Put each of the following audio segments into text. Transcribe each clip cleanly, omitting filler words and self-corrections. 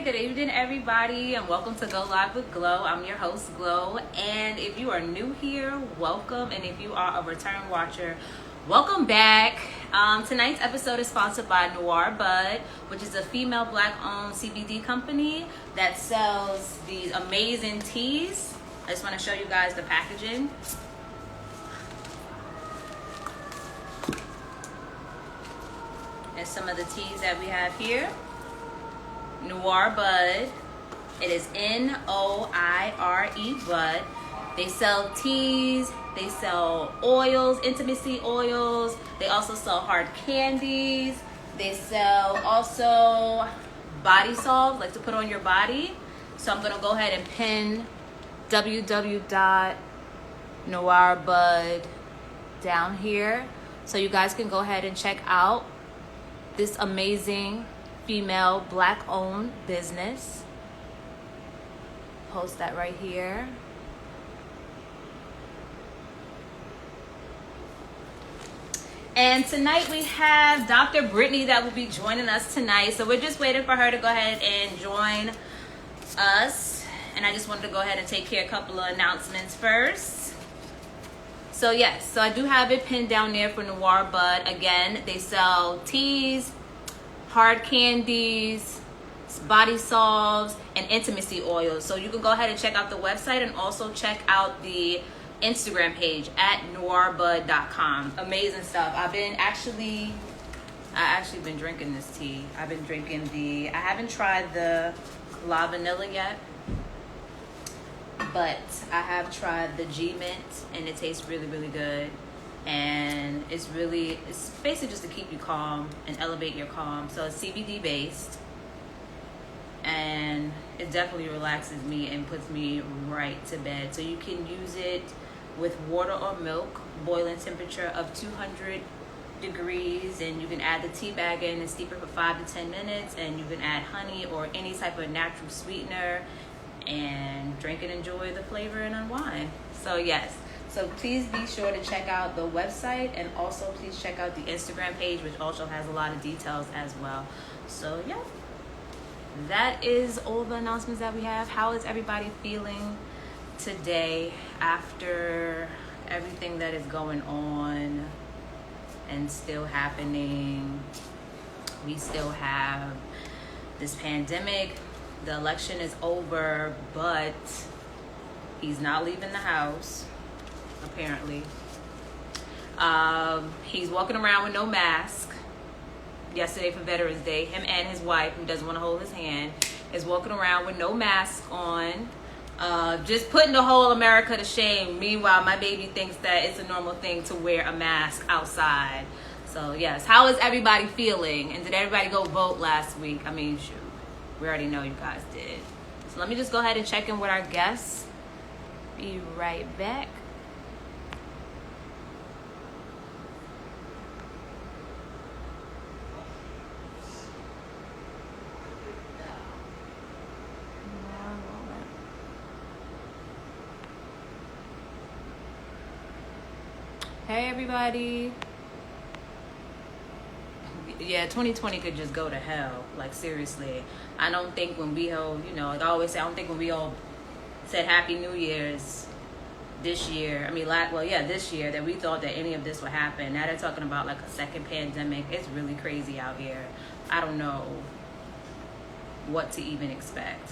good evening, everybody, and welcome to Go Live with Glow. I'm your host, Glow, and if you are new here, welcome, and if you are a return watcher, welcome back. Tonight's episode is sponsored by Noir Bud, which is a female Black-owned CBD company that sells these amazing teas. I just want to show you guys the packaging. And some of the teas that we have here. Noir Bud. It is Noire Bud. They sell teas, they sell oils, intimacy oils. They also sell hard candies. They sell also body salves, like to put on your body. So I'm gonna go ahead and pin www.noirebud down here so you guys can go ahead and check out this amazing female Black-owned business. Post that right here. And tonight we have Dr. Brittne that will be joining us tonight. So we're just waiting for her to go ahead and join us. And I just wanted to go ahead and take care of a couple of announcements first. So yes, so I do have it pinned down there for Noir Bud. Again, they sell teas, hard candies, body salves, and intimacy oils. So you can go ahead and check out the website and also check out the Instagram page at noirbud.com. Amazing stuff. I actually been drinking this tea. I've been drinking I haven't tried the La Vanilla yet, but I have tried the G Mint, and it tastes really, really good. And it's basically just to keep you calm and elevate your calm. So it's CBD based, and it definitely relaxes me and puts me right to bed. So you can use it with water or milk, boiling temperature of 200 degrees, and you can add the tea bag in and steep it for 5 to 10 minutes, and you can add honey or any type of natural sweetener and drink and enjoy the flavor and unwind. So yes. So please be sure to check out the website, and also please check out the Instagram page, which also has a lot of details as well. So yeah, that is all the announcements that we have. How is everybody feeling today after everything that is going on and still happening? We still have this pandemic. The election is over, but he's not leaving the house. Apparently, he's walking around with no mask. Yesterday for Veterans Day, him and his wife, who doesn't want to hold his hand, is walking around with no mask on, just putting the whole America to shame. Meanwhile, my baby thinks that it's a normal thing to wear a mask outside. So yes, how is everybody feeling? And did everybody go vote last week? I mean, shoot, we already know you guys did. So let me just go ahead and check in with our guests. Be right back. Hey everybody. Yeah, 2020 could just go to hell. Like seriously. I don't think when we all, like I always say, I don't think when we all said Happy New Year's this year, this year, that we thought that any of this would happen. Now they're talking about like a second pandemic. It's really crazy out here. I don't know what to even expect.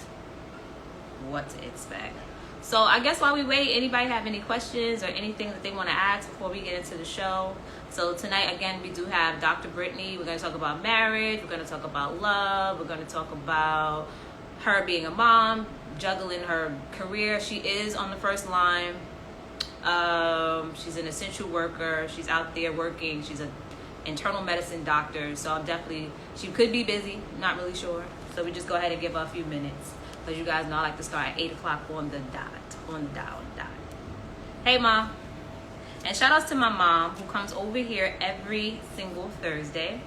So I guess while we wait, anybody have any questions or anything that they want to ask before we get into the show? So tonight, again, we do have Dr. Brittne. We're going to talk about marriage. We're going to talk about love. We're going to talk about her being a mom, juggling her career. She is on the first line. She's an essential worker. She's out there working. She's an internal medicine doctor. So she could be busy. Not really sure. So we just go ahead and give her a few minutes. Because you guys know I like to start at 8 o'clock on the dot. Hey, Mom. And shout outs to my mom, who comes over here every single Thursday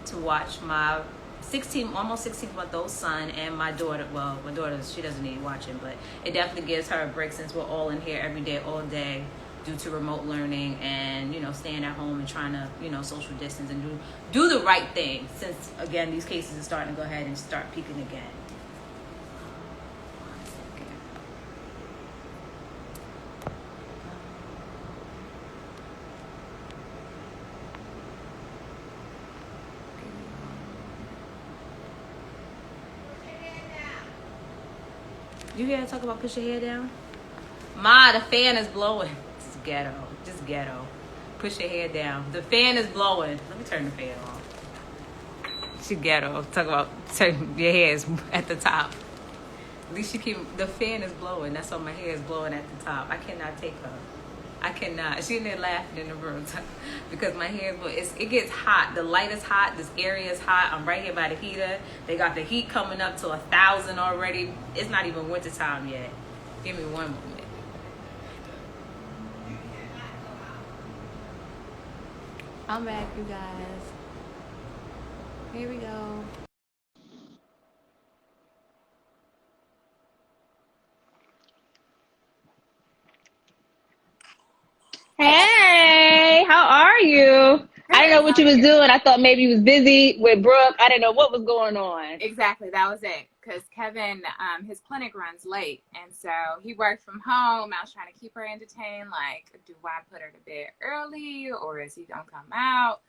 to watch my almost 16-month-old son and my daughter. Well, my daughter, she doesn't need watching, but it definitely gives her a break since we're all in here every day, all day, due to remote learning and, staying at home and trying to, social distance and do the right thing, since, again, these cases are starting to go ahead and start peaking again. You hear her talk about push your hair down? Ma, the fan is blowing. Just ghetto. Just ghetto. Push your hair down. The fan is blowing. Let me turn the fan off. She ghetto. Talk about turn your hair is at the top. At least she keep the fan is blowing. That's why my hair is blowing at the top. I cannot take her. I cannot. She in there laughing in the room because my hair it gets hot. The light is hot. This area is hot. I'm right here by the heater. They got the heat coming up to 1,000 already. It's not even winter time yet. Give me one moment. I'm back, you guys. Here we go. Hey, how are you? I didn't know what you was doing. I thought maybe you was busy with Brooke. I didn't know what was going on. Exactly, that was it. Because Kevin, his clinic runs late, and so he worked from home. I was trying to keep her entertained. Like, do I put her to bed early, or is he gonna come out?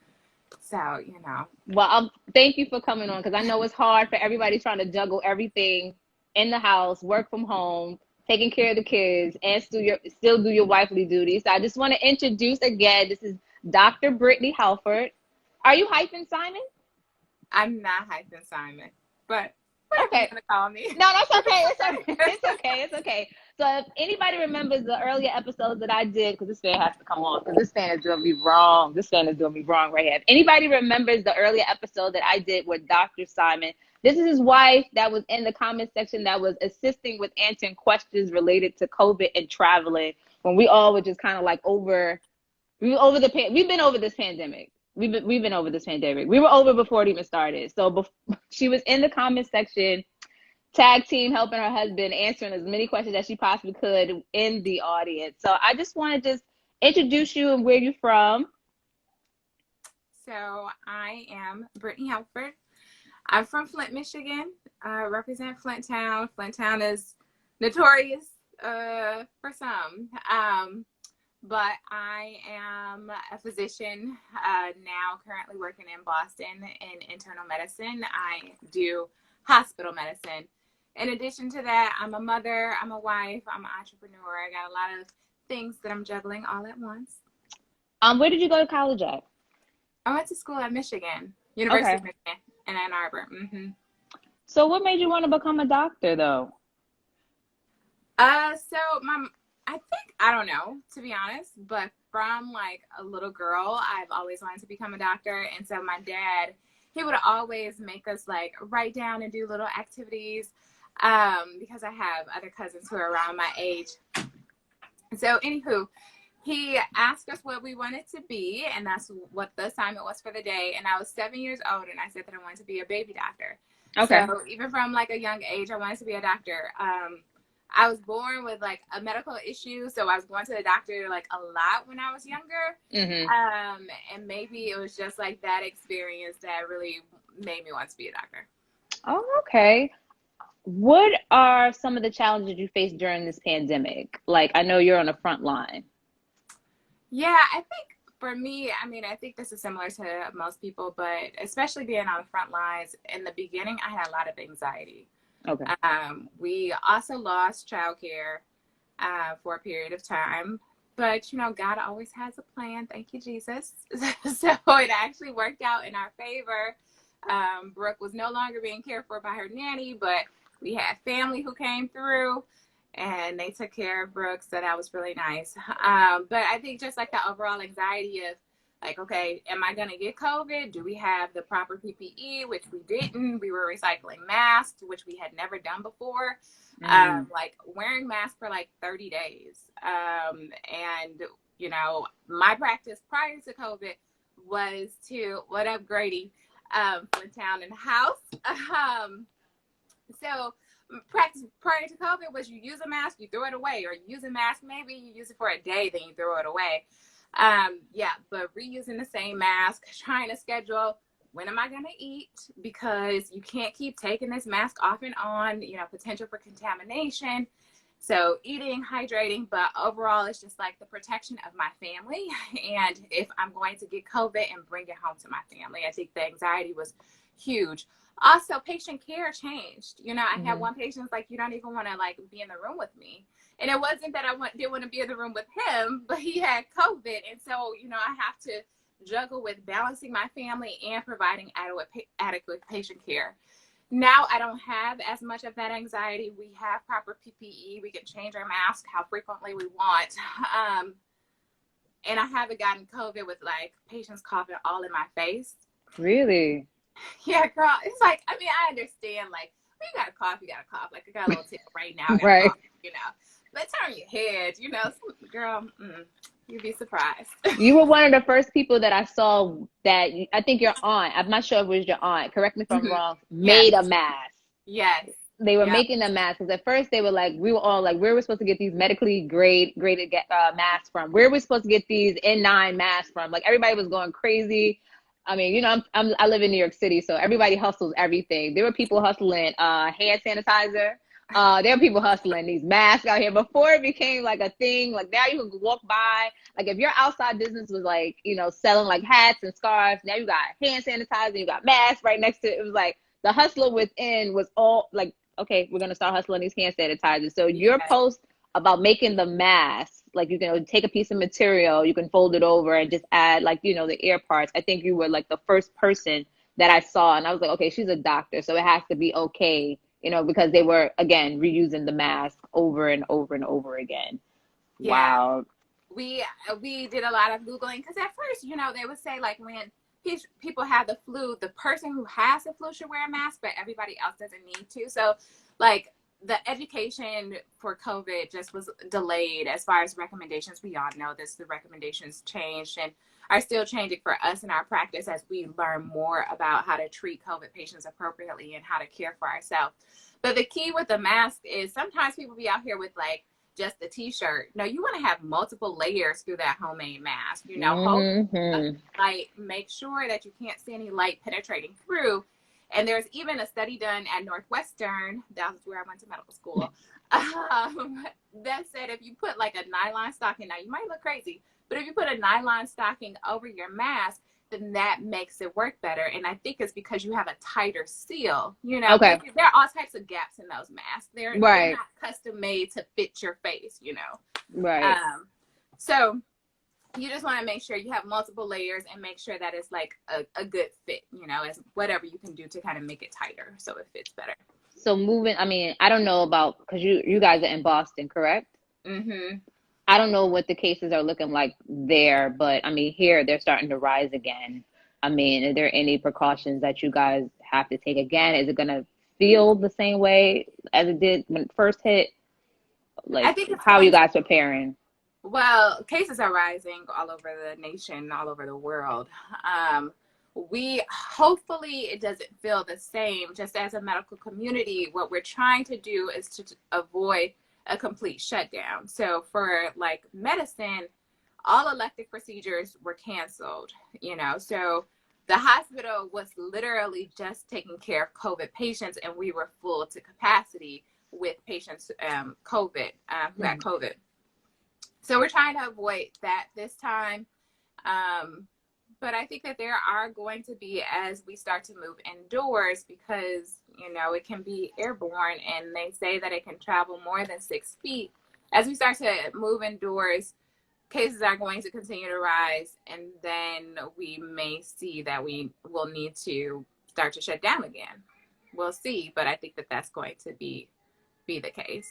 So, you know. Well, thank you for coming on because I know it's hard for everybody trying to juggle everything in the house, work from home, taking care of the kids, and still do your wifely duties. So I just want to introduce again. This is Dr. Brittne Halford. Are you hyphen Simon? I'm not hyphen Simon, but whatever Okay. you're gonna call me. No, that's okay. It's okay. So if anybody remembers the earlier episodes that I did, because this fan has to come on, because this fan is doing me wrong. This fan is doing me wrong right here. If anybody remembers the earlier episode that I did with Dr. Simon, this is his wife that was in the comment section that was assisting with answering questions related to COVID and traveling when we all were just kind of like we've been over this pandemic. We've been over this pandemic. We were over before it even started. So she was in the comment section, tag team, helping her husband, answering as many questions as she possibly could in the audience. So I just want to introduce you and where you're from. So I am Brittne Halford. I'm from Flint, Michigan. I represent Flint Town. Flint Town is notorious for some. But I am a physician now, currently working in Boston in internal medicine. I do hospital medicine. In addition to that, I'm a mother, I'm a wife, I'm an entrepreneur. I got a lot of things that I'm juggling all at once. Where did you go to college at? I went to school at Michigan, University of Michigan in Ann Arbor. Mm-hmm. So what made you want to become a doctor, though? I don't know, to be honest, but from like a little girl, I've always wanted to become a doctor. And so my dad, he would always make us like write down and do little activities because I have other cousins who are around my age. So anywho, he asked us what we wanted to be, and that's what the assignment was for the day. And I was 7 years old, and I said that I wanted to be a baby doctor. Okay. So even from like a young age, I wanted to be a doctor. I was born with like a medical issue, so I was going to the doctor like a lot when I was younger. Mm-hmm. And maybe it was just like that experience that really made me want to be a doctor. Oh, okay. What are some of the challenges you faced during this pandemic? Like, I know you're on the front line. Yeah, I think for me, I mean, I think this is similar to most people, but especially being on the front lines, in the beginning, I had a lot of anxiety. Okay. We also lost childcare for a period of time, but you know, God always has a plan. Thank you, Jesus. So it actually worked out in our favor. Brooke was no longer being cared for by her nanny, but we had family who came through and they took care of Brooke, so that was really nice. But I think just like the overall anxiety of like, okay, am I going to get COVID? Do we have the proper PPE, which we didn't? We were recycling masks, which we had never done before. Like wearing masks for like 30 days. And, you know, my practice prior to COVID was to, what up, Grady, Flint Town and house. So practice prior to COVID was you use a mask, you throw it away, or you use a mask, maybe you use it for a day, then you throw it away. But reusing the same mask, trying to schedule when am I going to eat, because you can't keep taking this mask off and on, you know, potential for contamination. So eating, hydrating, but overall it's just like the protection of my family. And if I'm going to get COVID and bring it home to my family, I think the anxiety was huge. Also, patient care changed. You know, I had Mm-hmm. one patient was like, you don't even want to like be in the room with me. And it wasn't that didn't want to be in the room with him, but he had COVID. And so, you know, I have to juggle with balancing my family and providing adequate patient care. Now I don't have as much of that anxiety. We have proper PPE. We can change our mask how frequently we want. And I haven't gotten COVID with like patients coughing all in my face. Really? Yeah, girl. It's like, I mean, I understand, like, when you got a cough, you got a cough. Like, I got a little tickle right now, I got Right. a cough, you know. But turn your head, you know. Girl, you'd be surprised. You were one of the first people that I saw that, I think your aunt, I'm not sure if it was your aunt, correct me if I'm wrong, made a mask. Yes. They were making the masks. Because at first they were like, we were all like, where are we supposed to get these medically graded masks from? Where are we supposed to get these N9 masks from? Like, everybody was going crazy. I mean, you know, I live in New York City, so everybody hustles everything. There were people hustling hand sanitizer. There were people hustling these masks out here before it became like a thing. Like, now you can walk by. Like, if your outside business was like, you know, selling like hats and scarves, now you got hand sanitizer, you got masks right next to it. It was like the hustler within was all like, okay, we're going to start hustling these hand sanitizers. So your post about making the mask, like, you can take a piece of material, you can fold it over and just add, like, you know, the ear parts. I think you were like the first person that I saw, and I was like, okay, she's a doctor, so it has to be okay, you know, because they were, again, reusing the mask over and over and over again. Yeah. Wow. We did a lot of Googling, because at first, you know, they would say, like, when people have the flu, the person who has the flu should wear a mask, but everybody else doesn't need to. So, like, the education for COVID just was delayed as far as recommendations. We all know this, the recommendations changed and are still changing for us in our practice as we learn more about how to treat COVID patients appropriately and how to care for ourselves. But the key with the mask is sometimes people be out here with like just the t-shirt. No, you want to have multiple layers through that homemade mask, you know, hold light, make sure that you can't see any light penetrating through. And there's even a study done at Northwestern, that was where I went to medical school, that said if you put like a nylon stocking, now you might look crazy, but if you put a nylon stocking over your mask, then that makes it work better. And I think it's because you have a tighter seal, you know. Okay. There are all types of gaps in those masks. They're not custom made to fit your face, you know. Right. So you just want to make sure you have multiple layers and make sure that it's like a good fit, you know, as whatever you can do to kind of make it tighter so it fits better. So moving, I mean, I don't know about, because you guys are in Boston, correct? Mm-hmm. I don't know what the cases are looking like there, but I mean, here they're starting to rise again. I mean, are there any precautions that you guys have to take again? Is it going to feel the same way as it did when it first hit? Like, I think how are you guys preparing? Well, cases are rising all over the nation, all over the world. We hopefully it doesn't feel the same. Just as a medical community, what we're trying to do is to avoid a complete shutdown. So for like medicine, all elective procedures were canceled, you know. So the hospital was literally just taking care of COVID patients, and we were full to capacity with patients who had COVID. So we're trying to avoid that this time. But I think that there are going to be, as we start to move indoors, because, you know, it can be airborne and they say that it can travel more than 6 feet. As we start to move indoors, cases are going to continue to rise, and then we may see that we will need to start to shut down again. We'll see, but I think that that's going to be the case.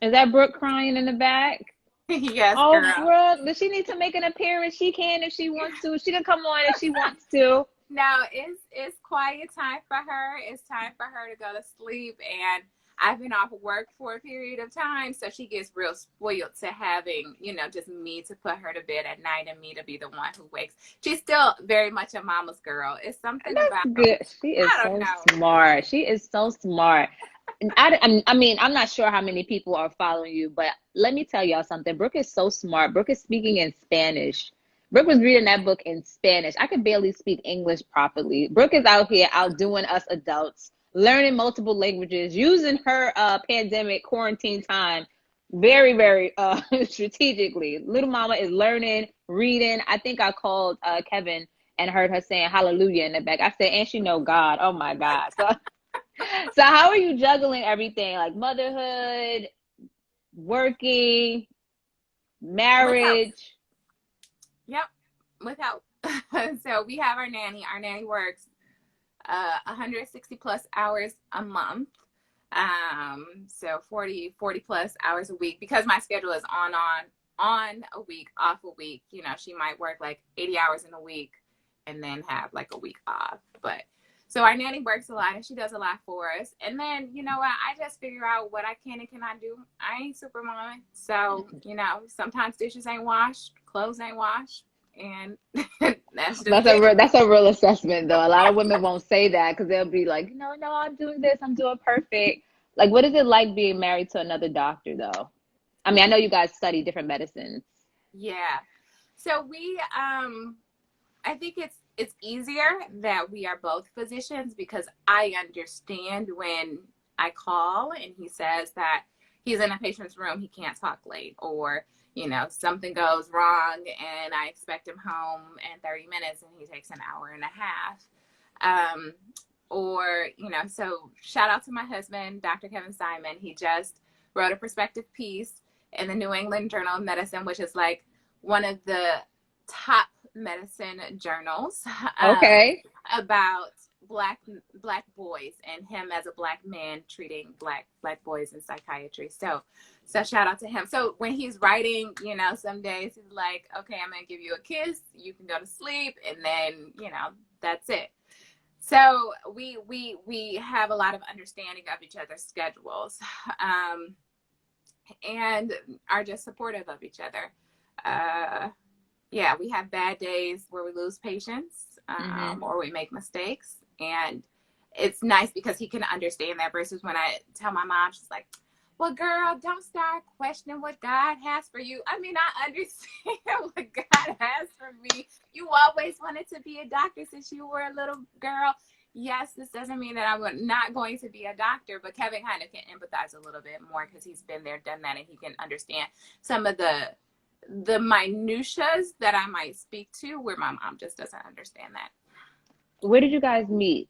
Is that Brooke crying in the back? Yes, oh, girl. Brooke, does she need to make an appearance? She can if she wants to. She can come on if she wants to. No, it's quiet time for her. It's time for her to go to sleep. And I've been off of work for a period of time, so she gets real spoiled to having, you know, just me to put her to bed at night and me to be the one who wakes. She's still very much a mama's girl. It's something about good. She is so smart. She is so smart. I mean, I'm not sure how many people are following you, but let me tell y'all something. Brooke is so smart. Brooke is speaking in Spanish. Brooke was reading that book in Spanish. I could barely speak English properly. Brooke is out here outdoing us adults, learning multiple languages, using her pandemic quarantine time very, very strategically. Little mama is learning, reading. I think I called Kevin and heard her saying hallelujah in the back. I said, and she know God. Oh my God. So how are you juggling everything, like motherhood, working, marriage? Yep, with help. So we have our nanny. Our nanny works 160 plus hours a month. So 40 plus hours a week, because my schedule is on a week, off a week. You know, she might work like 80 hours in a week and then have like a week off. But so our nanny works a lot and she does a lot for us. And then, you know what, I just figure out what I can and cannot do. I ain't Superman. So, you know, sometimes dishes ain't washed, clothes ain't washed. And that's a real assessment, though. A lot of women won't say that because they'll be like, no, I'm doing this, I'm doing perfect. Like, what is it like being married to another doctor, though? I mean, I know you guys study different medicines. Yeah. So we, I think it's easier that we are both physicians, because I understand when I call and he says that he's in a patient's room, he can't talk late, or, you know, something goes wrong and I expect him home in 30 minutes and he takes an hour and a half. Or, you know, so shout out to my husband, Dr. Kevin Simon. He just wrote a perspective piece in the New England Journal of Medicine, which is like one of the top medicine journals. Okay. About black boys and him as a black man treating black boys in psychiatry. So shout out to him. So when he's writing, you know, some days he's like, okay, I'm gonna give you a kiss, you can go to sleep, and then, you know, that's it. So we have a lot of understanding of each other's schedules, and are just supportive of each other. Yeah, we have bad days where we lose patience, or we make mistakes, and it's nice because he can understand that, versus when I tell my mom, she's like, well, girl, don't start questioning what God has for you. I mean, I understand what God has for me. You always wanted to be a doctor since you were a little girl. Yes, this doesn't mean that I'm not going to be a doctor, but Kevin kind of can empathize a little bit more because he's been there, done that, and he can understand some of the minutiae that I might speak to where my mom just doesn't understand that. Where did you guys meet?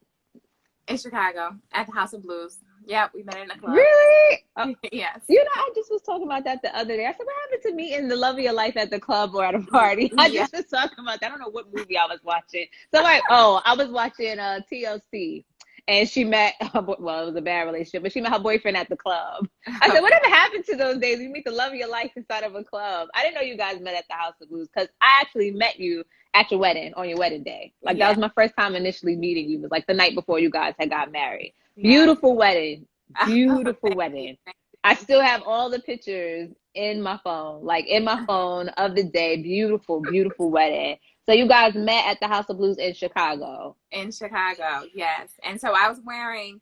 In Chicago, at the House of Blues. Yeah, we met in a club. Really? Yes. You know, I just was talking about that the other day. I said, what happened to meeting the love of your life at the club or at a party? I just was talking about that. I don't know what movie I was watching. I was watching TLC. And she met, it was a bad relationship, but she met her boyfriend at the club. I said, whatever happened to those days? You meet the love of your life inside of a club. I didn't know you guys met at the House of Blues, because I actually met you at your wedding, on your wedding day. Like, that was my first time initially meeting you. It was like the night before you guys had got married. Beautiful wedding. Beautiful wedding. I still have all the pictures in my phone, of the day. Beautiful, beautiful wedding. So you guys met at the House of Blues in Chicago. In Chicago, yes. And so I was wearing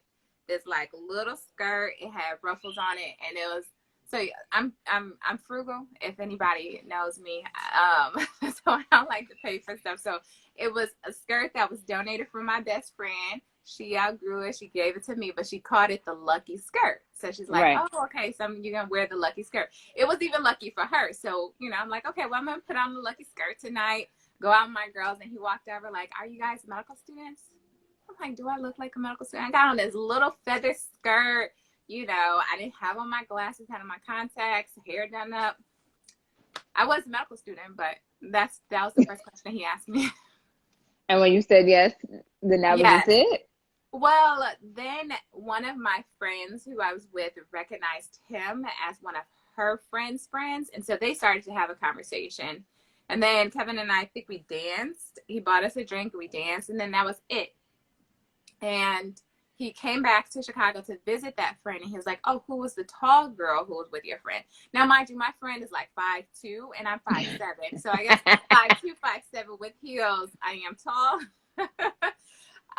this like little skirt. It had ruffles on it, and it was, so I'm frugal, if anybody knows me. So I don't like to pay for stuff. So it was a skirt that was donated from my best friend. She outgrew it. She gave it to me, but she called it the lucky skirt. So she's like, oh, okay, so you're going to wear the lucky skirt. It was even lucky for her. So, you know, I'm like, okay, well, I'm going to put on the lucky skirt tonight, go out with my girls. And he walked over like, are you guys medical students? I'm like, do I look like a medical student? I got on this little feather skirt. You know, I didn't have on my glasses, had on my contacts, hair done up. I was a medical student, but that was the first question he asked me. And when you said yes, then that was it? Well, then one of my friends who I was with recognized him as one of her friends' friends. And so they started to have a conversation. And then Kevin and I think we danced. He bought us a drink, we danced, and then that was it. And he came back to Chicago to visit that friend, and he was like, oh, who was the tall girl who was with your friend? Now, mind you, my friend is like 5'2", and I'm 5'7". So I guess 5'2", 5'7" with heels, I am tall.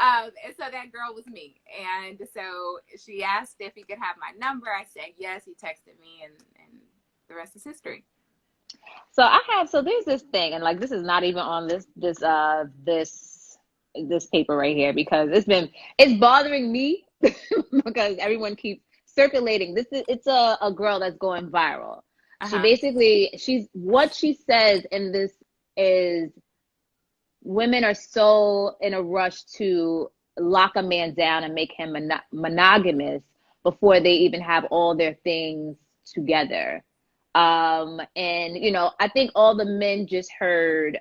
And so that girl was me. And so she asked if he could have my number. I said yes. He texted me, and the rest is history. So there's this thing, and like, this is not even on this paper right here, because it's bothering me because everyone keeps circulating. It's a girl that's going viral. She basically, what she says in this is women are so in a rush to lock a man down and make him monogamous before they even have all their things together. And you know, I think all the men just heard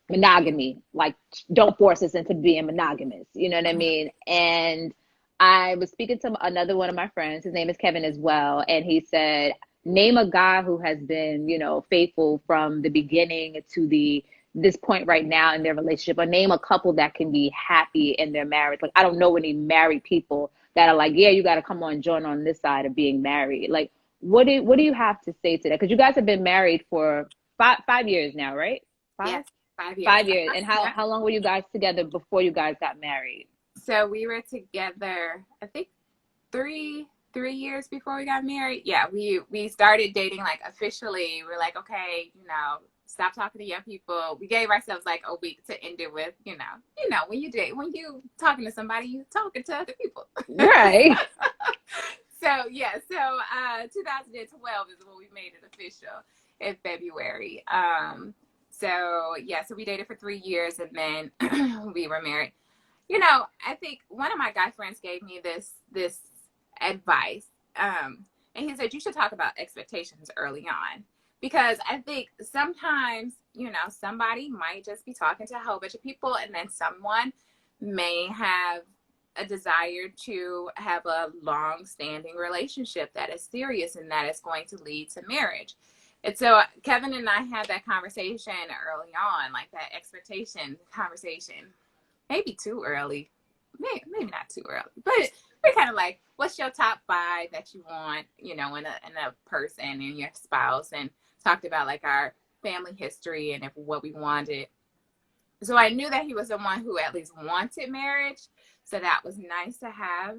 monogamy, like don't force us into being monogamous. You know what I mean? And I was speaking to another one of my friends. His name is Kevin as well, and he said, "Name a guy who has been, you know, faithful from the beginning to this point right now in their relationship, or name a couple that can be happy in their marriage." Like, I don't know any married people that are like, yeah, you got to come on, join on this side of being married. Like, what do you have to say to that? Because you guys have been married for five years now, right? Yes, 5 years. 5 years. And how long were you guys together before you guys got married? So we were together, I think, three years before we got married. Yeah, we started dating like officially. We're like, okay, you know, stop talking to young people. We gave ourselves like a week to end it with, you know, when you talking to somebody, you talking to other people. Right. So yeah, 2012 is when we made it official in February. So yeah, so we dated for 3 years and then we were married. You know, I think one of my guy friends gave me this advice. And he said, you should talk about expectations early on. Because I think sometimes, you know, somebody might just be talking to a whole bunch of people, and then someone may have a desire to have a long-standing relationship that is serious and that is going to lead to marriage. And so Kevin and I had that conversation early on, like that expectation conversation. Maybe too early, maybe not too early, but we're kind of like, what's your top 5 that you want, you know, in a person and your spouse, and talked about like our family history and what we wanted. So I knew that he was someone who at least wanted marriage. So that was nice to have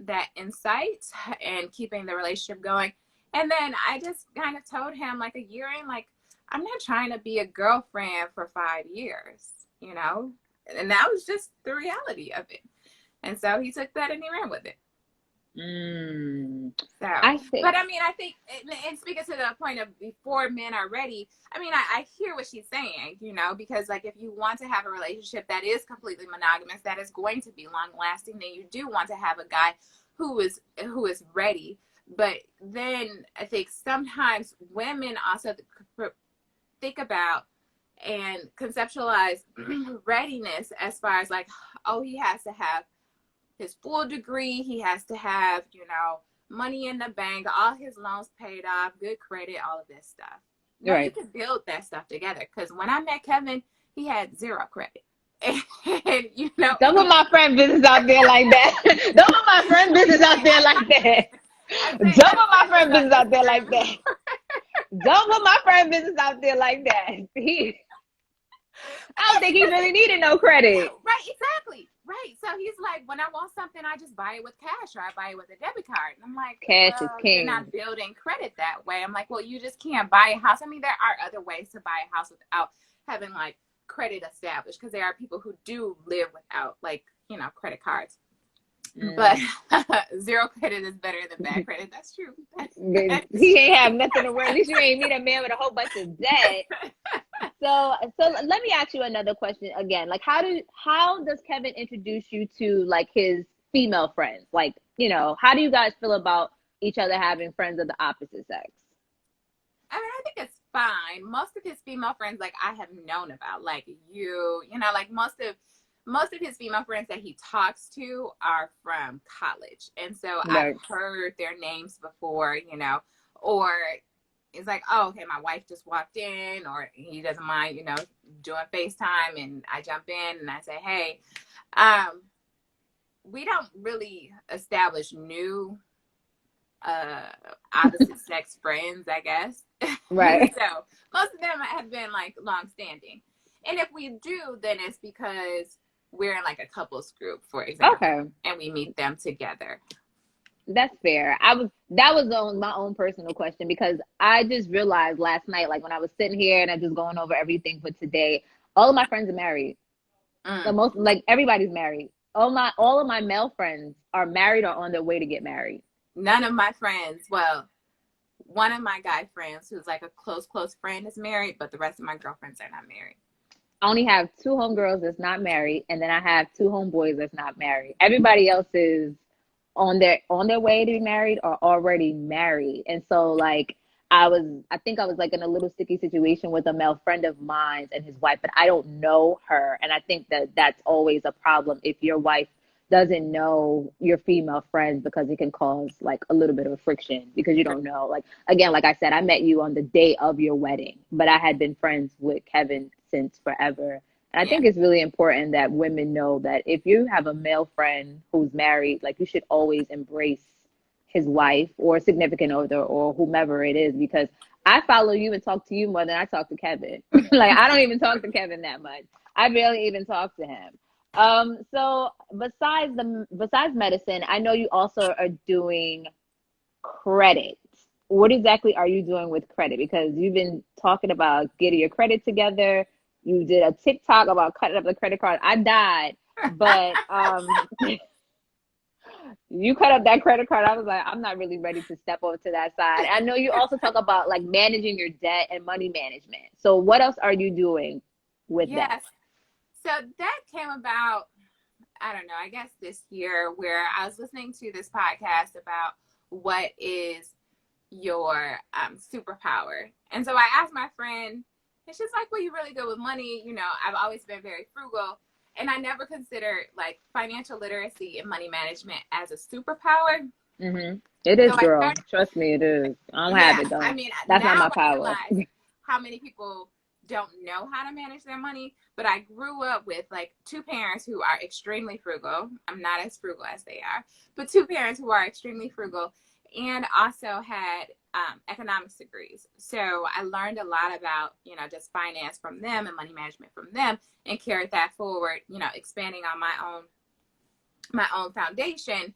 that insight and keeping the relationship going. And then I just kind of told him like a year in, like, I'm not trying to be a girlfriend for 5 years, you know? And that was just the reality of it. And so he took that and he ran with it. So, I think, and speaking to the point of before men are ready, I mean, I hear what she's saying, you know, because like if you want to have a relationship that is completely monogamous, that is going to be long lasting, then you do want to have a guy who is ready. But then I think sometimes women also think about and conceptualize readiness as far as like, oh, he has to have his full degree, he has to have, you know, money in the bank, all his loans paid off, good credit, all of this stuff. But right. You can build that stuff together. Because when I met Kevin, he had 0 credit. And, you know, don't put my friend business out there like that. Don't put my friend business out there like that. Don't put my friend business out there like that. Don't put my friend business out there like that. I don't think he really needed no credit. Right, exactly. Right. So he's like, when I want something, I just buy it with cash or I buy it with a debit card. And I'm like, cash is king. You're not building credit that way. I'm like, well, you just can't buy a house. I mean, there are other ways to buy a house without having like credit established, because there are people who do live without like, you know, credit cards. But 0 credit is better than bad credit. That's true. He ain't have nothing to worry. At least you ain't meet a man with a whole bunch of debt. So let me ask you another question again. Like, how does Kevin introduce you to like his female friends? Like, you know, how do you guys feel about each other having friends of the opposite sex? I mean, I think it's fine. Most of his female friends, like, I have known about, like you know, like most of his female friends that he talks to are from college. And so right. I've heard their names before, you know, or it's like, oh, okay, my wife just walked in, or he doesn't mind, you know, doing FaceTime, and I jump in and I say, hey, we don't really establish new opposite sex friends, I guess. Right. So most of them have been like long-standing. And if we do, then it's because we're in like a couples group, for example, okay, and we meet them together. That's fair. That was on my own personal question, because I just realized last night, like when I was sitting here and I just going over everything for today, all of my friends are married. So most, like, everybody's married. All of my male friends are married or on their way to get married. None of my friends, well, one of my guy friends who's like a close friend is married, but the rest of my girlfriends are not married. I only have two homegirls that's not married, and then I have two homeboys that's not married. Everybody else is on their way to be married or already married. And so like I think I was like in a little sticky situation with a male friend of mine and his wife, but I don't know her. And I think that that's always a problem if your wife doesn't know your female friends, because it can cause like a little bit of a friction because you don't know. Like, again, like I said, I met you on the day of your wedding, but I had been friends with Kevin since forever. And I think it's really important that women know that if you have a male friend who's married, like, you should always embrace his wife or significant other or whomever it is, because I follow you and talk to you more than I talk to Kevin. Like, I don't even talk to Kevin that much. I barely even talk to him. So besides medicine, I know you also are doing credit. What exactly are you doing with credit? Because you've been talking about getting your credit together. You did a TikTok about cutting up the credit card. I died, but you cut up that credit card. I was like, I'm not really ready to step over to that side. I know you also talk about like managing your debt and money management. So what else are you doing with that? So that came about, I don't know, I guess this year, where I was listening to this podcast about what is your superpower. And so I asked my friend, and she's like, well, you're really good with money. You know, I've always been very frugal. And I never considered like financial literacy and money management as a superpower. Mm-hmm. It is, so girl. Trust me, it is. I don't have it though. I mean, that's now not my power. I realize how many people don't know how to manage their money. But I grew up with like two parents who are extremely frugal. I'm not as frugal as they are, but two parents who are extremely frugal, and also had economics degrees. So I learned a lot about, you know, just finance from them and money management from them, and carried that forward, you know, expanding on my own foundation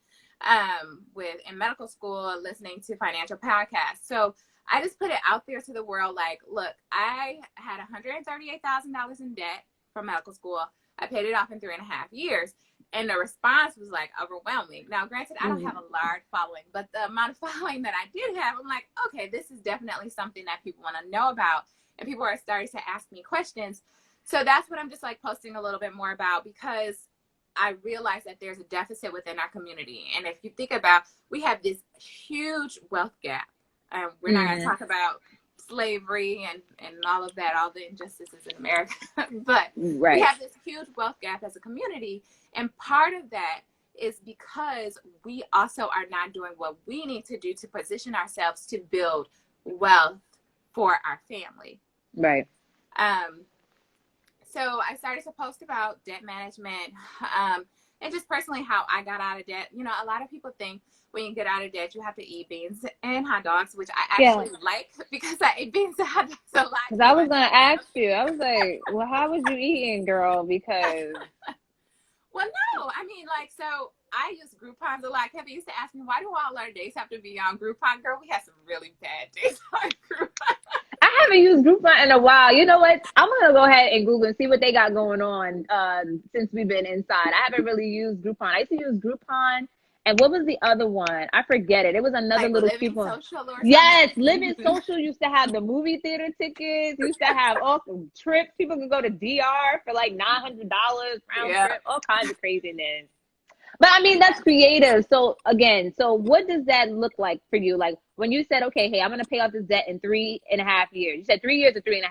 in medical school, listening to financial podcasts. So I just put it out there to the world, like, look, I had $138,000 in debt from medical school. I paid it off in 3.5 years. And the response was like overwhelming. Now, granted, I don't have a large following, but the amount of following that I did have, I'm like, okay, this is definitely something that people want to know about. And people are starting to ask me questions. So that's what I'm just like posting a little bit more about, because I realize that there's a deficit within our community. And if you think about, we have this huge wealth gap. We're not going to talk about slavery and all of that, all the injustices in America. But we have this huge wealth gap as a community. And part of that is because we also are not doing what we need to do to position ourselves to build wealth for our family. Right. So I started to post about debt management and just personally how I got out of debt. You know, a lot of people think when you get out of debt, you have to eat beans and hot dogs, which I actually like, because I ate beans and hot dogs a lot. Because I was going to ask you, I was like, well, how was you eating, girl? Because... Well, no, I mean, like, so I use Groupons a lot. Kevin used to ask me, why do all our days have to be on Groupon? Girl, we had some really bad days on Groupon. I haven't used Groupon in a while. You know what? I'm going to go ahead and Google and see what they got going on since we've been inside. I haven't really used Groupon. I used to use Groupon. And what was the other one? I forget it. It was another like little Living people. Social or yes, Living Social used to have the movie theater tickets. Used to have all trips. People could go to DR for like $900 round trip. All kinds of craziness. But I mean, that's creative. So again, so what does that look like for you? Like when you said, okay, hey, I'm going to pay off this debt in 3.5 years. You said 3 years or 3.5?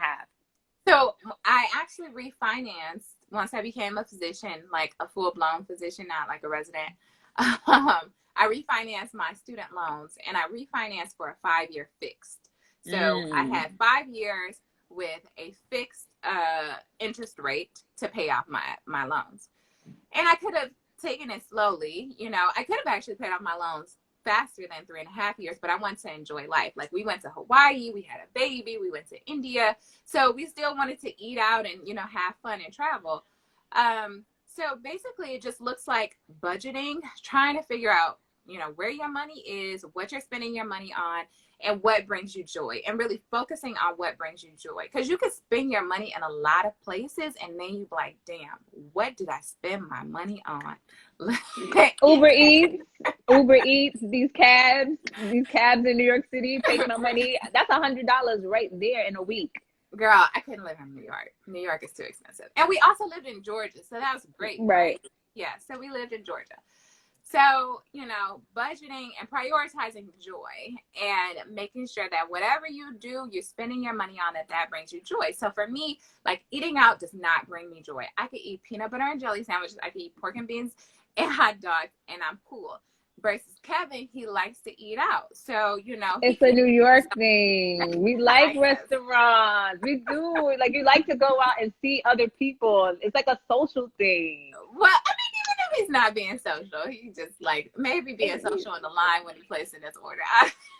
So I actually refinanced once I became a physician, like a full-blown physician, not like a resident. I refinanced my student loans, and I refinanced for a 5-year fixed. So I had 5 years with a fixed interest rate to pay off my loans. And I could have taken it slowly. You know, I could have actually paid off my loans faster than 3.5 years, but I wanted to enjoy life. Like, we went to Hawaii, we had a baby, we went to India. So we still wanted to eat out and, you know, have fun and travel. So basically it just looks like budgeting, trying to figure out, you know, where your money is, what you're spending your money on, and what brings you joy, and really focusing on what brings you joy. Because you could spend your money in a lot of places, and then you be like, damn, what did I spend my money on? Uber Eats, these cabs in New York City taking our money. That's $100 right there in a week. Girl, I couldn't live in New York. New York is too expensive. And we also lived in Georgia, so that was great, right? Yeah, so we lived in Georgia. So, you know, budgeting and prioritizing joy and making sure that whatever you do, you're spending your money on it, that brings you joy. So for me, like eating out does not bring me joy. I could eat peanut butter and jelly sandwiches. I could eat pork and beans and hot dogs and I'm cool. Versus Kevin, he likes to eat out. So, you know. It's a New York thing. We like restaurants. We do. Like, you like to go out and see other people. It's like a social thing. Well, I mean, even if he's not being social, he just like maybe being social in the line when he placing his order.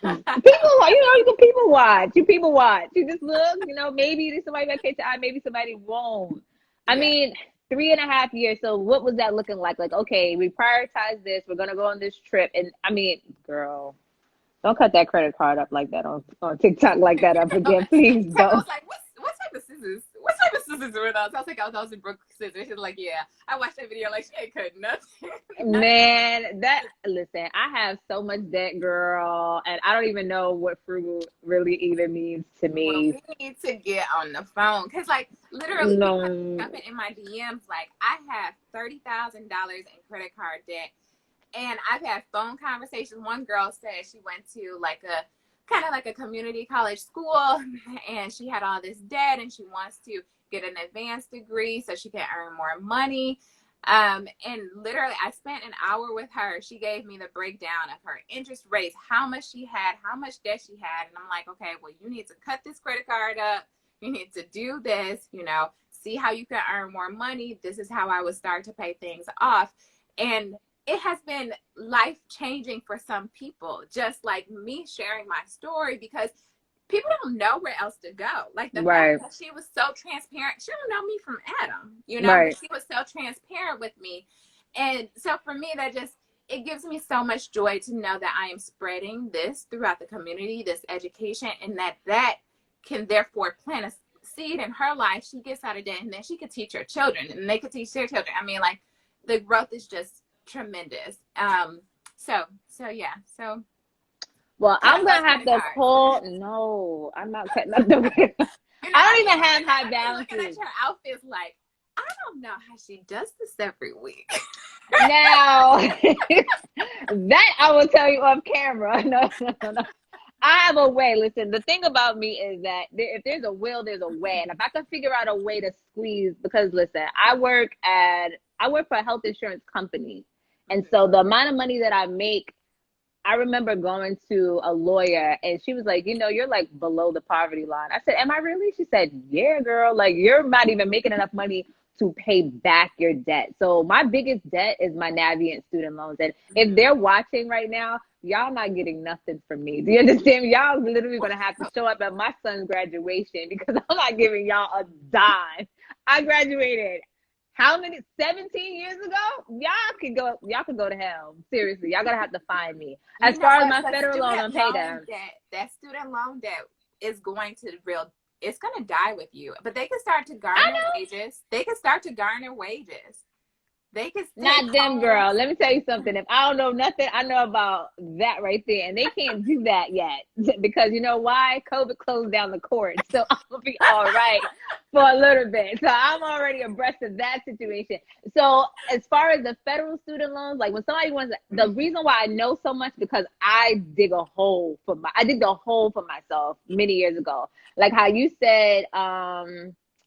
People, you know, you can people watch. You people watch. You just look, you know, maybe somebody might catch your eye, maybe somebody won't. I mean, 3.5 years. So what was that looking like? Like, okay, we prioritize this. We're going to go on this trip. And I mean, girl, don't cut that credit card up like that on TikTok like that up again. Please don't. I was like, what type of scissors? What type of scissors were those? I was like, I was in Brooke scissors. She's like, yeah. I watched that video like she ain't cutting nothing. Man, listen, I have so much debt, girl. And I don't even know what frugal really even means to me. Well, we need to get on the phone. Because like literally jumping in my DMs, like I have $30,000 in credit card debt. And I've had phone conversations. One girl said she went to like a kind of like a community college school and she had all this debt and she wants to get an advanced degree so she can earn more money. And literally I spent an hour with her. She gave me the breakdown of her interest rates, how much she had, how much debt she had. And I'm like, okay, well, you need to cut this credit card up. You need to do this, you know, see how you can earn more money. This is how I would start to pay things off. And it has been life-changing for some people, just like me sharing my story, because people don't know where else to go. Like the fact that she was so transparent. She don't know me from Adam, you know, but she was so transparent with me. And so for me, it gives me so much joy to know that I am spreading this throughout the community, this education, and that can therefore plant a seed in her life. She gets out of debt and then she could teach her children and they could teach their children. I mean, like the growth is just tremendous. Well, I'm gonna have to call. No, I'm not cutting up the I don't even have high balances. Looking at your outfits, like I don't know how she does this every week. Now that I will tell you off camera. No. I have a way. Listen, the thing about me is that if there's a will, there's a way. And if I can figure out a way to squeeze, because listen, I work for a health insurance company. And so the amount of money that I make, I remember going to a lawyer and she was like, you know, you're like below the poverty line. I said, am I really? She said, yeah, girl, like you're not even making enough money to pay back your debt. So my biggest debt is my Navient student loans. And if they're watching right now, y'all not getting nothing from me. Do you understand? Y'all literally going to have to show up at my son's graduation because I'm not giving y'all a dime. I graduated. How many? 17 years ago? Y'all could go to hell. Seriously, y'all gonna have to find me. As far as my federal loan, I'm paid down. That student loan debt is going to it's gonna die with you. But they can start to garner wages. They can start to garner wages. They can not them, girl. Let me tell you something. If I don't know nothing, I know about that right there. And they can't do that yet because you know why? COVID closed down the court. So I'm gonna be all right for a little bit. So I'm already abreast of that situation. So as far as the federal student loans, like when somebody wants, the reason why I know so much because I dig the hole for myself many years ago. Like how you said,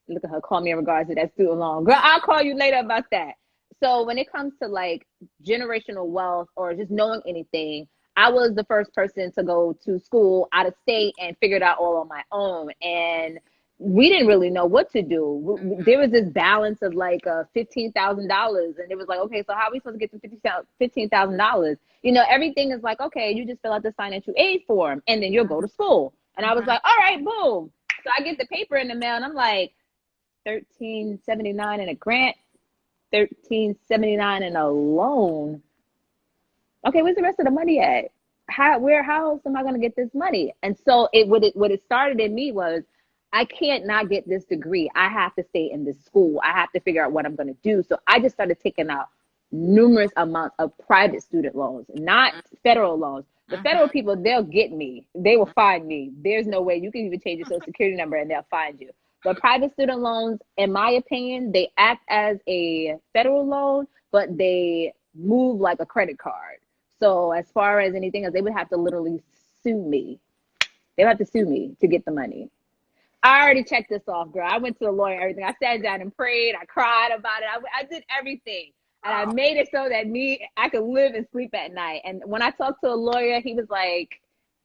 look at her call me in regards to that student loan. Girl, I'll call you later about that. So when it comes to like generational wealth or just knowing anything, I was the first person to go to school out of state and figure it out all on my own. And we didn't really know what to do. There was this balance of like $15,000. And it was like, okay, so how are we supposed to get to $15,000? You know, everything is like, okay, you just fill out this financial aid form and then you'll go to school. And I was like, all right, boom. So I get the paper in the mail and I'm like, $13.79 in a grant. $13.79 in a loan. Okay, where's the rest of the money at? How else am I gonna get this money? And so what it started in me was I can't not get this degree. I have to stay in this school. I have to figure out what I'm gonna do. So I just started taking out numerous amounts of private student loans, not federal loans. The federal people, they'll get me. They will find me. There's no way you can even change your social security number and they'll find you. The private student loans, in my opinion, they act as a federal loan, but they move like a credit card. So as far as anything else, they would have to literally sue me. They would have to sue me to get the money. I already checked this off, girl. I went to the lawyer, everything. I sat down and prayed. I cried about it. I did everything. And I made it so that I could live and sleep at night. And when I talked to a lawyer, he was like,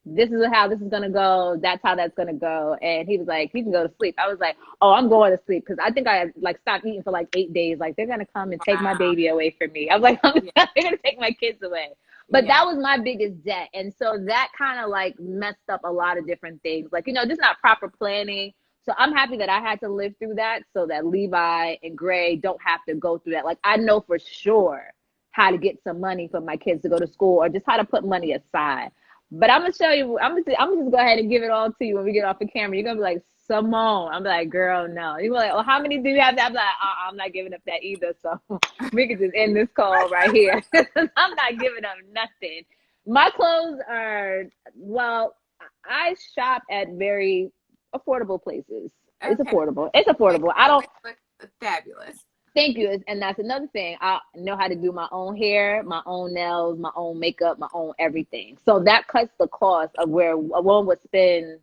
this is how this is going to go. That's how that's going to go. And he was like, you can go to sleep. I was like, oh, I'm going to sleep. Because I think I like stopped eating for like 8 days. Like, they're going to come and take my baby away from me. I was like, they're going to take my kids away. But that was my biggest debt. And so that kind of like messed up a lot of different things. Like, just not proper planning. So I'm happy that I had to live through that so that Levi and Gray don't have to go through that. Like, I know for sure how to get some money for my kids to go to school or just how to put money aside. But I'm going to show you, I'm gonna just go ahead and give it all to you when we get off the camera. You're going to be like, Simone. I'm like, girl, no. You're like, well, how many do you have? I'm like, I'm not giving up that either. So we can just end this call right here. I'm not giving up nothing. My clothes are, well, I shop at very affordable places. Okay. It's affordable. It's affordable. I don't. Fabulous. Thank you. And that's another thing. I know how to do my own hair, my own nails, my own makeup, my own everything. So that cuts the cost of where a woman would spend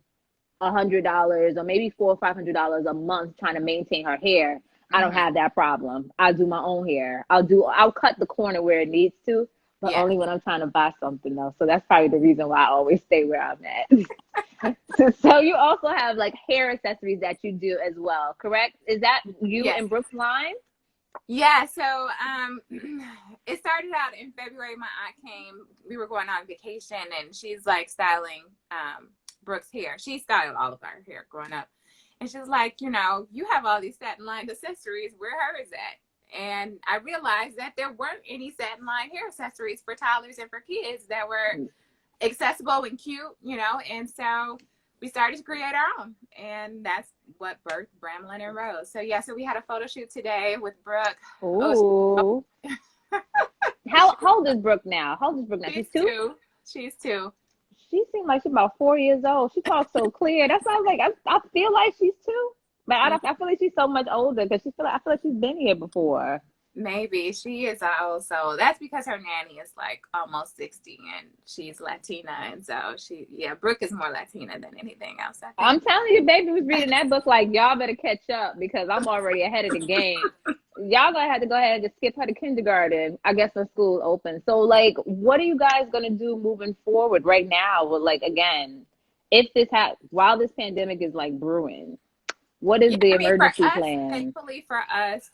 $100 or maybe $400 or $500 a month trying to maintain her hair. I don't have that problem. I do my own hair. I'll cut the corner where it needs to, but only when I'm trying to buy something though. So that's probably the reason why I always stay where I'm at. So you also have like hair accessories that you do as well, correct? Is that you and Brooke's line? Yeah, so it started out in February. My aunt came, we were going on vacation, and she's like styling Brooke's hair. She styled all of our hair growing up. And she's like, you have all these satin lined accessories, where hers at? And I realized that there weren't any satin lined hair accessories for toddlers and for kids that were accessible and cute, and so we started to create our own, and that's what birthed bramilynandrose. So so we had a photo shoot today with Brooke. Ooh. How old is Brooke now? She's two? She's 2. She seems like she's about 4 years old. She talks so clear. That's why I was like, I feel like she's 2. But I feel like she's so much older because I feel like she's been here before. Maybe she is also. That's because her nanny is like almost 60 and she's Latina, and so Brooke is more Latina than anything else. I think. I'm telling you, baby was reading that book like, y'all better catch up because I'm already ahead of the game. Y'all gonna have to go ahead and just skip her to kindergarten, I guess, when school opens. So like, what are you guys gonna do moving forward right now? Well, like, again, if this while this pandemic is like brewing, what is the emergency plan? Thankfully for us,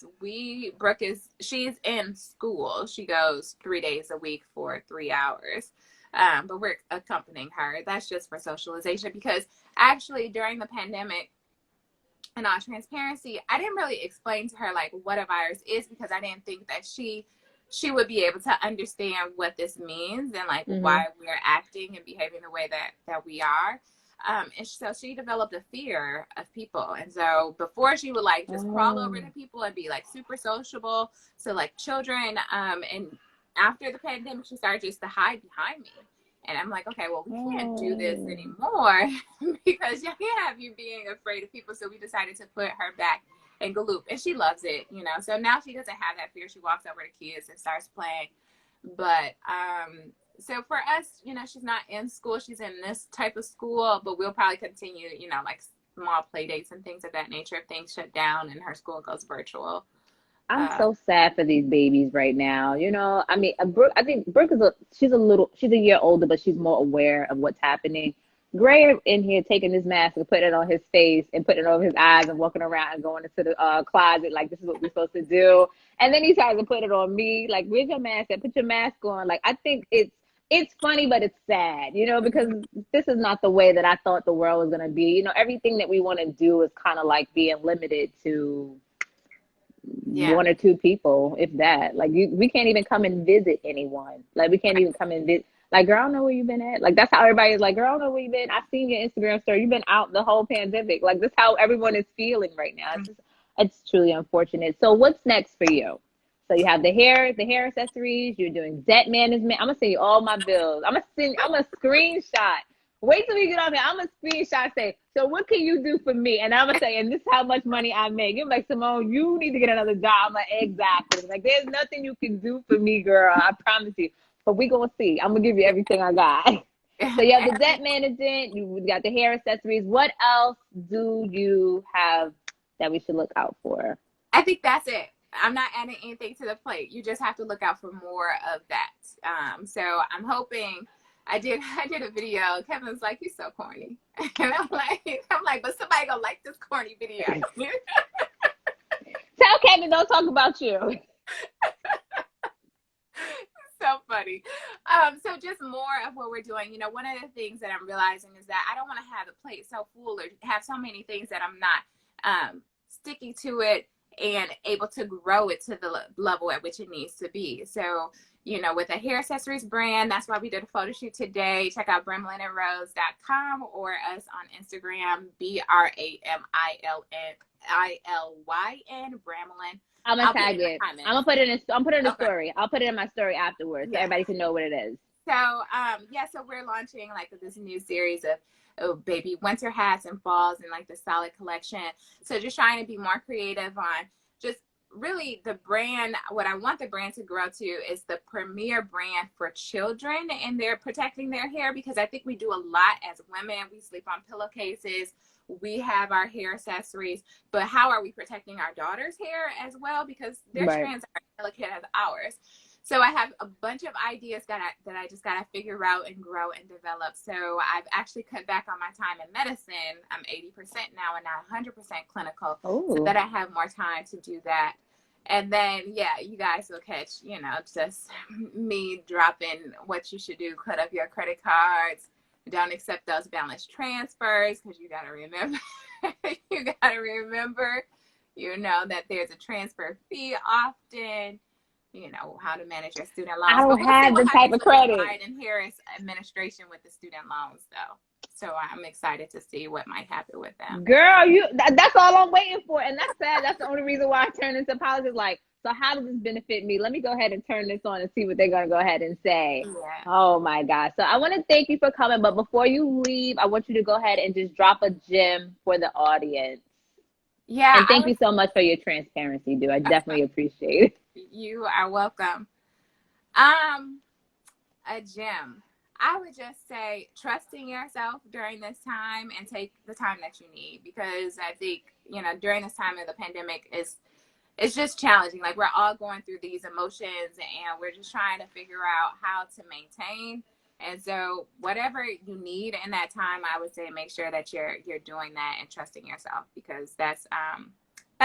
she's in school. She goes 3 days a week for 3 hours. But we're accompanying her. That's just for socialization, because actually during the pandemic, in all transparency, I didn't really explain to her like what a virus is, because I didn't think that she would be able to understand what this means and like why we're acting and behaving the way that we are. And so she developed a fear of people. And so before, she would like just crawl over to people and be like super sociable. So like children, and after the pandemic, she started just to hide behind me. And I'm like, okay, well, we can't do this anymore because you can't have you being afraid of people. So we decided to put her back in Galoop, and she loves it, So now she doesn't have that fear. She walks over to kids and starts playing. But so for us, she's not in school. She's in this type of school, but we'll probably continue, like small play dates and things of that nature if things shut down and her school goes virtual. I'm so sad for these babies right now. I mean, Brooke, I think Brooke she's a year older, but she's more aware of what's happening. Gray in here taking this mask and putting it on his face and putting it over his eyes and walking around and going into the closet like this is what we're supposed to do. And then he tries to put it on me like, where's your mask? And put your mask on. Like, I think it's funny, but it's sad, because this is not the way that I thought the world was going to be. Everything that we want to do is kind of like being limited to 1 or 2 people, if that. Like, we can't even come and visit anyone. Like, we can't even come and visit. Like, girl, I don't know where you've been at. Like, that's how everybody is like, girl, I don't know where you've been. I've seen your Instagram story. You've been out the whole pandemic. Like, this is how everyone is feeling right now. It's truly unfortunate. So what's next for you? So you have the hair accessories. You're doing debt management. I'm gonna send you all my bills. I'm gonna screenshot Wait till we get off here. I'm going to screenshot say, so what can you do for me? And I'm going to say, and this is how much money I make. You're like, Simone, you need to get another job. I'm like, exactly. Like, there's nothing you can do for me, girl. I promise you. But we going to see. I'm going to give you everything I got. So you have the debt management. You got the hair accessories. What else do you have that we should look out for? I think that's it. I'm not adding anything to the plate. You just have to look out for more of that. So I'm hoping. I did a video. Kevin's like, "You're so corny," and I'm like, but somebody gonna like this corny video. Tell Kevin, don't talk about you. So funny. So just more of what we're doing. You know, one of the things that I'm realizing is that I don't want to have the plate so full or have so many things that I'm not sticking to it and able to grow it to the level at which it needs to be. So, you know, with a hair accessories brand, that's why we did a photo shoot today. Check out bramilynandrose.com or us on Instagram, BRAMILYN, Bramilyn. I'm gonna tag it. I'm gonna put it in. I'm putting it in the story. I'll put it in my story afterwards, so everybody can know what it is. So, so we're launching like this new series of baby winter hats and falls and like the solid collection. So just trying to be more creative on just really the brand. What I want the brand to grow to is the premier brand for children and they're protecting their hair, because I think we do a lot as women. We sleep on pillowcases. We have our hair accessories, but how are we protecting our daughter's hair as well? Because their strands are delicate as ours. So I have a bunch of ideas that I just got to figure out and grow and develop. So I've actually cut back on my time in medicine. I'm 80% now and not 100% clinical, so that I have more time to do that. And then, you guys will catch, you know, just me dropping what you should do. Cut up your credit cards. Don't accept those balance transfers, because you got to remember, you know, that there's a transfer fee often. You know, how to manage your student loans. I don't have the type of credit. Biden Harris administration with the student loans, though. So I'm excited to see what might happen with them. Girl, that's all I'm waiting for. And that's sad. That's the only reason why I turned into politics. Like, so how does this benefit me? Let me go ahead and turn this on and see what they're going to go ahead and say. Yeah. Oh, my God. So I want to thank you for coming. But before you leave, I want you to go ahead and just drop a gem for the audience. Yeah. And thank you so much for your transparency, dude. I definitely appreciate it. You are welcome. A gem. I would just say trusting yourself during this time and take the time that you need, because I think, you know, during this time of the pandemic it's just challenging. Like, we're all going through these emotions and we're just trying to figure out how to maintain. And so whatever you need in that time, I would say make sure that you're doing that and trusting yourself, because that's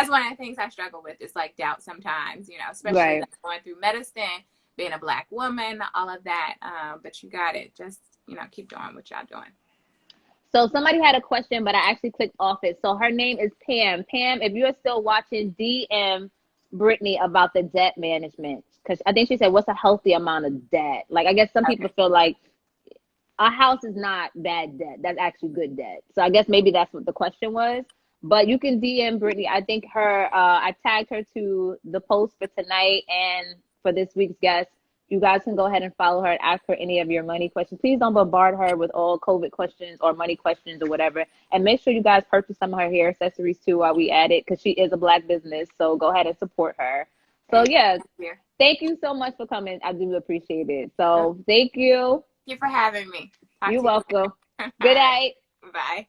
one of the things I struggle with, is like doubt sometimes, you know, especially going through medicine, being a Black woman, all of that. But you got it. Just, you know, keep doing what y'all doing. So somebody had a question, but I actually clicked off it. So her name is Pam. Pam, if you're still watching, DM Brittne about the debt management. Because I think she said, what's a healthy amount of debt? Like, I guess some people feel like a house is not bad debt. That's actually good debt. So I guess maybe that's what the question was. But you can DM Brittne. I think I tagged her to the post for tonight and for this week's guest. You guys can go ahead and follow her and ask her any of your money questions. Please don't bombard her with all COVID questions or money questions or whatever. And make sure you guys purchase some of her hair accessories too while we at it, because she is a Black business. So go ahead and support her. So thank you so much for coming. I do appreciate it. So thank you. Thank you for having me. You're welcome. Good night. Bye.